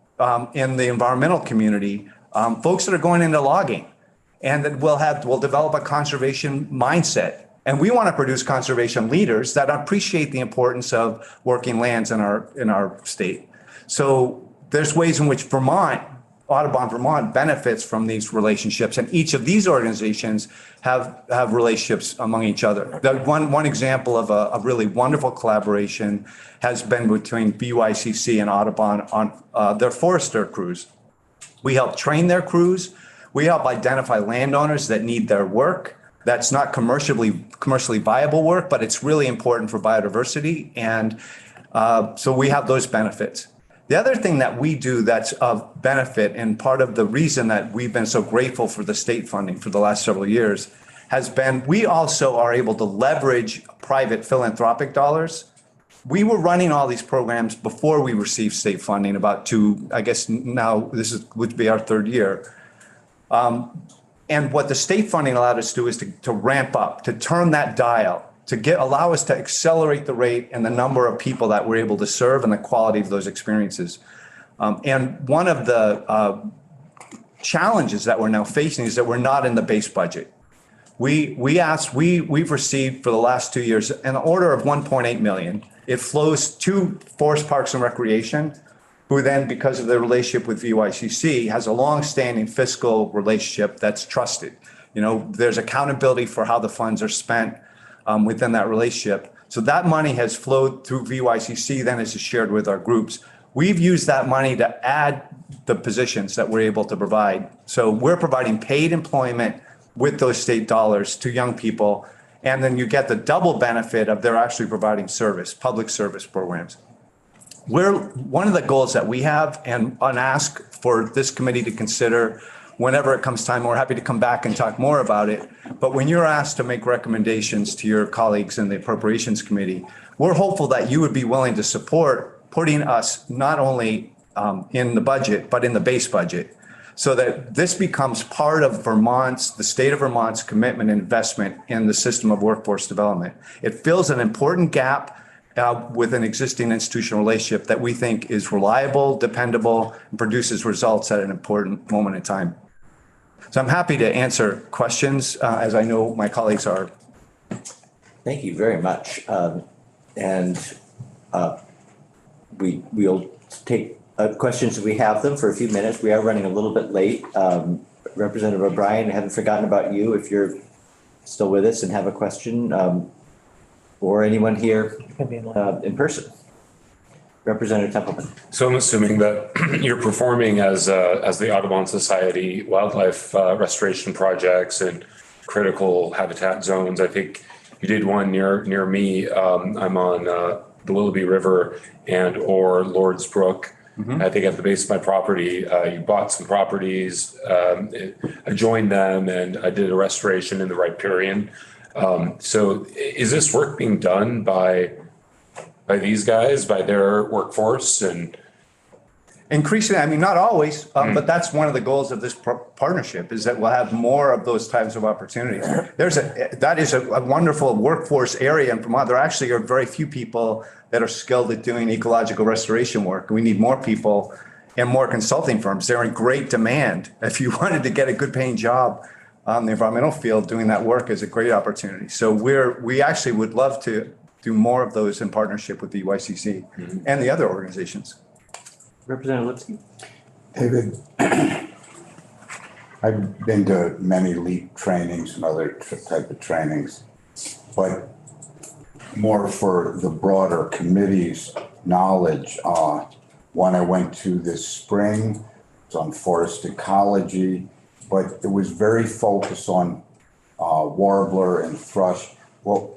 in the environmental community, folks that are going into logging, and that we'll develop a conservation mindset. And we want to produce conservation leaders that appreciate the importance of working lands in our state. So there's ways in which Audubon Vermont benefits from these relationships, and each of these organizations have relationships among each other. One example of a really wonderful collaboration has been between BYCC and Audubon on their forester crews. We help train their crews. We help identify landowners that need their work. That's not commercially viable work, but it's really important for biodiversity. And so we have those benefits. The other thing that we do that's of benefit, and part of the reason that we've been so grateful for the state funding for the last several years, has been we also are able to leverage private philanthropic dollars. We were running all these programs before we received state funding I guess now would be our third year. And what the state funding allowed us to do is to ramp up, to turn that dial, to allow us to accelerate the rate and the number of people that we're able to serve and the quality of those experiences. And one of the challenges that we're now facing is that we're not in the base budget. We've received for the last 2 years an order of 1.8 million. It flows to Forest Parks and Recreation, who then, because of their relationship with VYCC, has a long-standing fiscal relationship that's trusted. There's accountability for how the funds are spent within that relationship. So that money has flowed through VYCC, then is shared with our groups. We've used that money to add the positions that we're able to provide. So we're providing paid employment with those state dollars to young people. And then you get the double benefit of they're actually providing service, public service programs. One of the goals that we have and ask for this committee to consider whenever it comes time, we're happy to come back and talk more about it. But when you're asked to make recommendations to your colleagues in the Appropriations Committee, we're hopeful that you would be willing to support putting us not only in the budget, but in the base budget. so that this becomes part of the state of Vermont's commitment and investment in the system of workforce development. It fills an important gap with an existing institutional relationship that we think is reliable, dependable, and produces results at an important moment in time. So I'm happy to answer questions, as I know my colleagues are. Thank you very much. We'll take questions if we have them for a few minutes. We are running a little bit late. Representative O'Brien, I haven't forgotten about you if you're still with us and have a question, or anyone here in person. Representative Templeman. So I'm assuming that you're performing as the Audubon Society wildlife restoration projects and critical habitat zones. I think you did one near me. I'm on the Willoughby River or Lords Brook. I think at the base of my property, you bought some properties, I joined them, and I did a restoration in the riparian. So is this work being done by these guys, by their workforce? And Increasingly, I mean, not always, but that's one of the goals of this partnership, is that we'll have more of those types of opportunities. That is a wonderful workforce area in Vermont. There actually are very few people that are skilled at doing ecological restoration work. We need more people and more consulting firms. They're in great demand. If you wanted to get a good paying job on the environmental field, doing that work is a great opportunity. So we actually would love to do more of those in partnership with the YCC and the other organizations. Representative Lipsky. David, I've been to many LEAP trainings and other type of trainings, but more for the broader committee's knowledge. One I went to this spring, it's on forest ecology, but it was very focused on warbler and thrush. Well,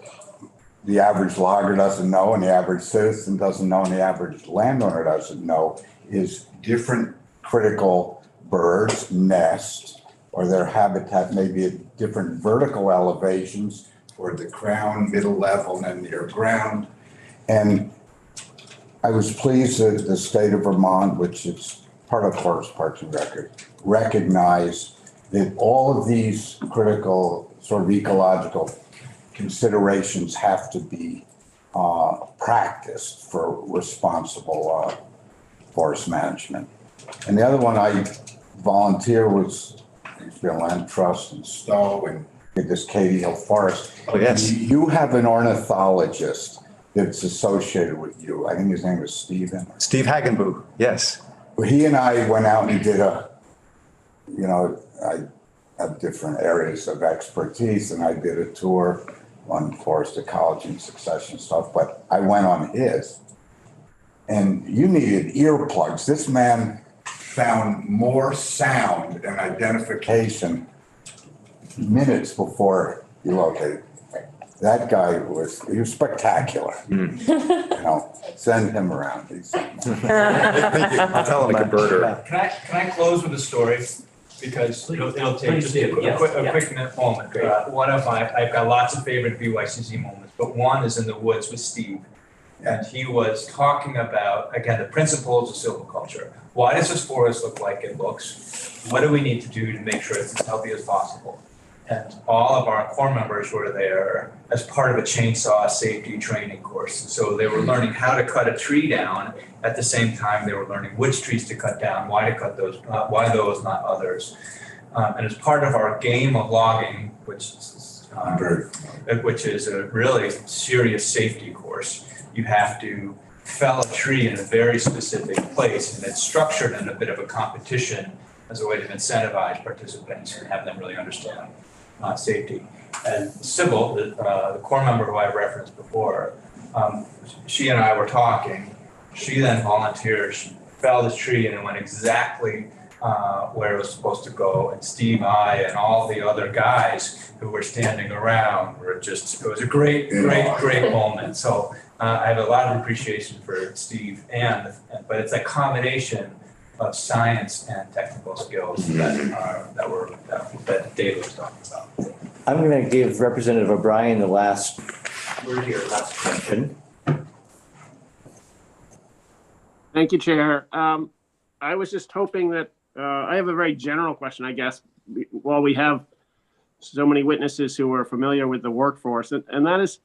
the average logger doesn't know, and the average citizen doesn't know, and the average landowner doesn't know, is different critical birds nest, or their habitat may be at different vertical elevations toward the ground, middle level, and then near ground. And I was pleased that the state of Vermont, which is part of Forest Parks and Record, recognized that all of these critical sort of ecological considerations have to be practiced for responsible forest management. And the other one I volunteer was Land Trust and Stowe and did this Katy Hill Forest. Oh, yes. You have an ornithologist that's associated with you. I think his name is Stephen. Steve Hagenbu, yes. He and I went out and did I have different areas of expertise, and I did a tour on forest ecology and succession stuff, but I went on his. And you needed earplugs. This man found more sound and identification minutes before he located. That guy was spectacular. Send him around. Thank you. I'll tell him like a birder. Can I close with a story? Because it'll take just a quick moment. I've got lots of favorite BYCC moments, but one is in the woods with Steve. And he was talking about, again, the principles of silviculture. Why does this forest look like it looks? What do we need to do to make sure it's as healthy as possible? And all of our core members were there as part of a chainsaw safety training course. So they were learning how to cut a tree down. At the same time, they were learning which trees to cut down, why to cut those, why those, not others. And as part of our game of logging, which is a really serious safety course, you have to fell a tree in a very specific place, and it's structured in a bit of a competition as a way to incentivize participants and have them really understand safety. And Sybil, the core member who I referenced before, she and I were talking. She then volunteered. She felled this tree and it went exactly where it was supposed to go. And Steve, I, and all the other guys who were standing around were just, it was a great moment. So I have a lot of appreciation for Steve, but it's a combination of science and technical skills that David was talking about. I'm going to give Representative O'Brien the last word here, last question. Thank you, Chair. I was just hoping that I have a very general question, I guess. While we have so many witnesses who are familiar with the workforce, and that is,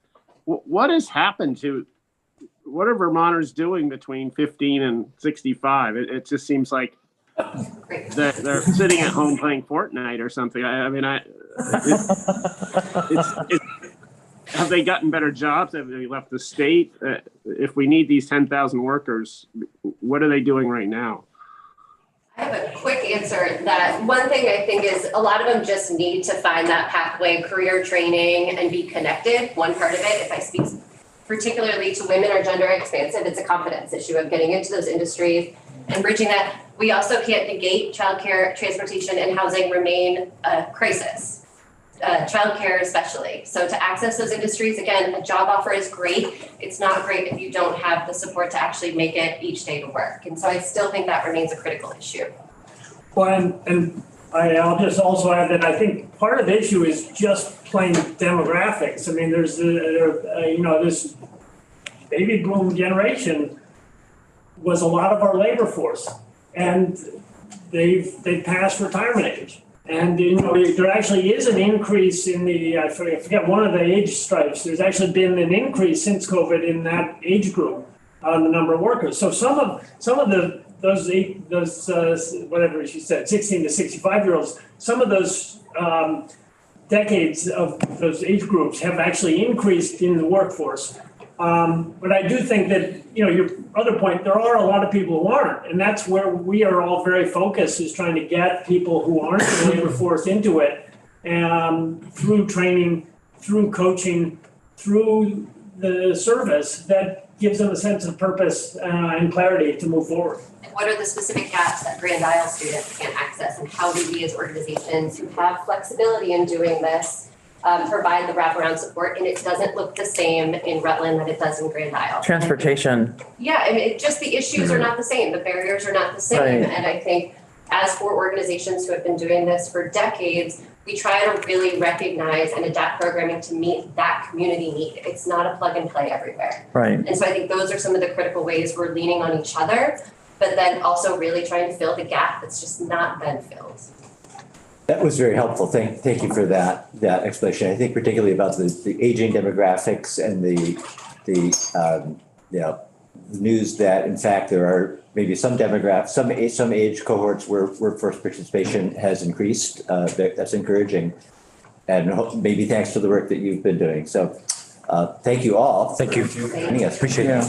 what has happened to, what are Vermonters doing between 15 and 65? It just seems like they're sitting at home playing Fortnite or something. Have they gotten better jobs? Have they left the state? If we need these 10,000 workers, what are they doing right now? I have a quick answer. That one thing I think is a lot of them just need to find that pathway, career training, and be connected. One part of it, if I speak particularly to women or gender expansive, it's a confidence issue of getting into those industries and bridging that. We also can't negate childcare, transportation, and housing remain a crisis. Childcare especially. So to access those industries, again, a job offer is great. It's not great if you don't have the support to actually make it each day to work. And so I still think that remains a critical issue. Well, and I'll just also add that I think part of the issue is just plain demographics. I mean, there's this baby boom generation was a lot of our labor force, and they've passed retirement age. And, there actually is an increase in I forget one of the age stripes. There's actually been an increase since COVID in that age group on the number of workers. So some of those whatever she said, 16 to 65-year-olds, some of those decades of those age groups have actually increased in the workforce. But I do think that, your other point, there are a lot of people who aren't, and that's where we are all very focused, is trying to get people who aren't in the labor force into it, through training, through coaching, through the service that gives them a sense of purpose and clarity to move forward. What are the specific gaps that Grand Isle students can't access, and how do we as organizations who have flexibility in doing this provide the wraparound support? And it doesn't look the same in Rutland that it does in Grand Isle. Transportation. Yeah, I mean, just the issues are not the same. The barriers are not the same. Right. And I think as for organizations who have been doing this for decades, we try to really recognize and adapt programming to meet that community need. It's not a plug and play everywhere. Right. And so I think those are some of the critical ways we're leaning on each other, but then also really trying to fill the gap that's just not been filled. That was very helpful. Thank you for that explanation. I think particularly about the aging demographics and the news that in fact there are maybe some age cohorts where workforce participation has increased. That's encouraging, and maybe thanks to the work that you've been doing. So thank you all. Thank you. For joining us. Appreciate it.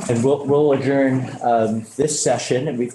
And we'll adjourn this session, and we've got